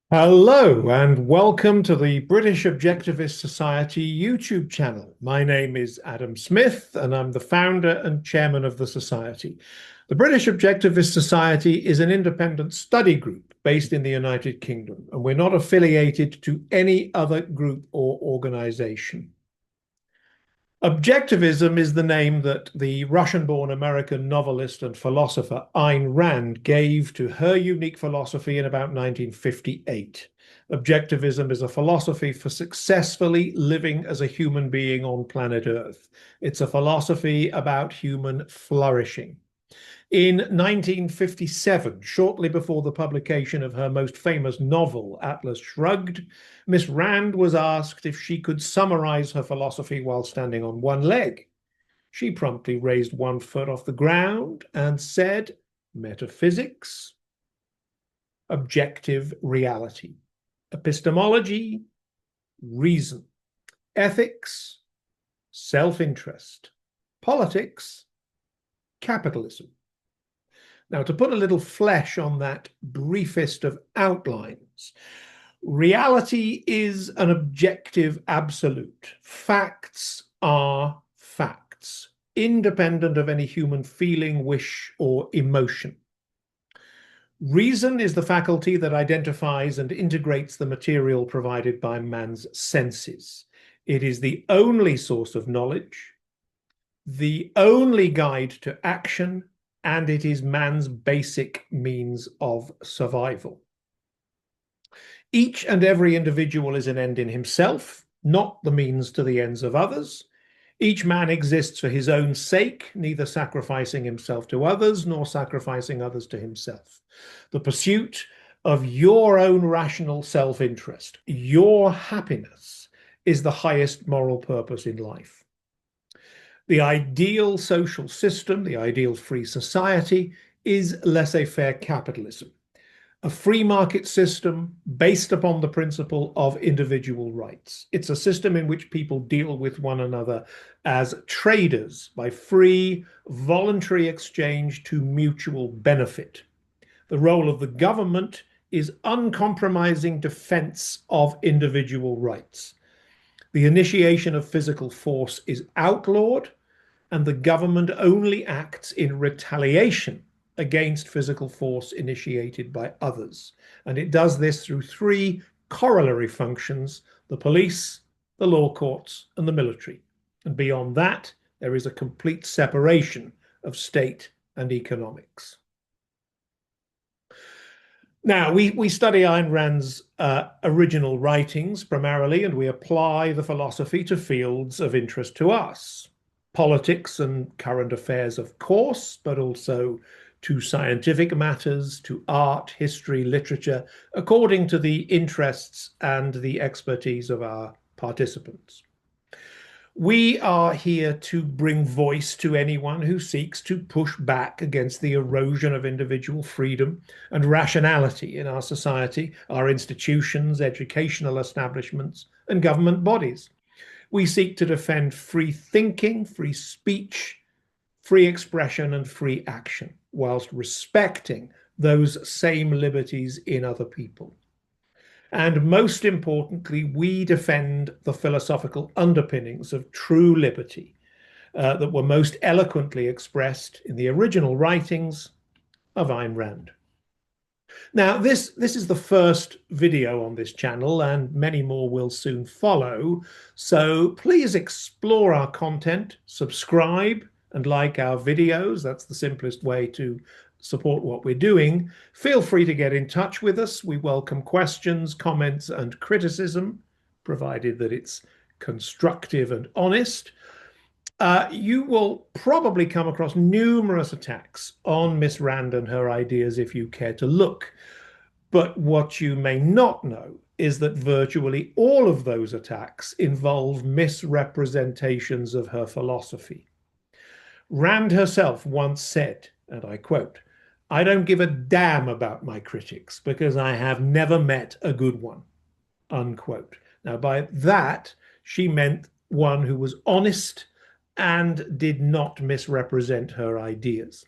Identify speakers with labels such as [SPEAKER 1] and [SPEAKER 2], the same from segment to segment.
[SPEAKER 1] Hello and welcome to the British Objectivist Society YouTube channel. My name is Adam Smith and I'm the founder and chairman of the society. The British Objectivist Society is an independent study group based in the United Kingdom, and we're not affiliated to any other group or organization. Objectivism is the name that the Russian-born American novelist and philosopher Ayn Rand gave to her unique philosophy in about 1958. Objectivism is a philosophy for successfully living as a human being on planet Earth. It's a philosophy about human flourishing. In 1957, shortly before the publication of her most famous novel, Atlas Shrugged, Miss Rand was asked if she could summarize her philosophy while standing on one leg. She promptly raised one foot off the ground and said, metaphysics, objective reality, epistemology, reason, ethics, self-interest, politics, capitalism. Now, to put a little flesh on that briefest of outlines, reality is an objective absolute. Facts are facts, independent of any human feeling, wish, or emotion. Reason is the faculty that identifies and integrates the material provided by man's senses. It is the only source of knowledge, the only guide to action, and it is man's basic means of survival. Each and every individual is an end in himself, not the means to the ends of others. Each man exists for his own sake, neither sacrificing himself to others nor sacrificing others to himself. The pursuit of your own rational self-interest, your happiness, is the highest moral purpose in life. The ideal social system, the ideal free society, is laissez-faire capitalism, a free market system based upon the principle of individual rights. It's a system in which people deal with one another as traders by free, voluntary exchange to mutual benefit. The role of the government is uncompromising defense of individual rights. The initiation of physical force is outlawed, and the government only acts in retaliation against physical force initiated by others. And it does this through three corollary functions: the police, the law courts, and the military. And beyond that, there is a complete separation of state and economics. Now, we study Ayn Rand's original writings primarily, and we apply the philosophy to fields of interest to us. Politics and current affairs, of course, but also to scientific matters, to art, history, literature, according to the interests and the expertise of our participants. We are here to bring voice to anyone who seeks to push back against the erosion of individual freedom and rationality in our society, our institutions, educational establishments, and government bodies. We seek to defend free thinking, free speech, free expression, and free action, whilst respecting those same liberties in other people. And most importantly, we defend the philosophical underpinnings of true liberty that were most eloquently expressed in the original writings of Ayn Rand. Now, this is the first video on this channel, and many more will soon follow. So please explore our content, subscribe, and like our videos. That's the simplest way to support what we're doing. Feel free to get in touch with us. We welcome questions, comments, and criticism, provided that it's constructive and honest. You will probably come across numerous attacks on Miss Rand and her ideas if you care to look. But what you may not know is that virtually all of those attacks involve misrepresentations of her philosophy. Rand herself once said, and I quote, "I don't give a damn about my critics because I have never met a good one," unquote. Now, by that, she meant one who was honest and did not misrepresent her ideas.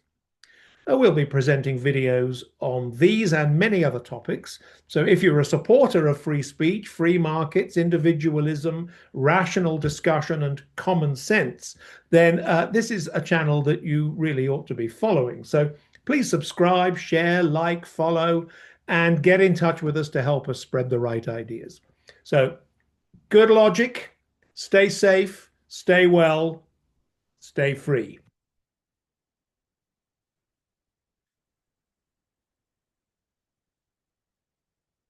[SPEAKER 1] we'll be presenting videos on these and many other topics. So if you're a supporter of free speech, free markets, individualism, rational discussion, and common sense, then this is a channel that you really ought to be following. So please subscribe, share, like, follow, and get in touch with us to help us spread the right ideas. So good logic, stay safe, stay well, stay free.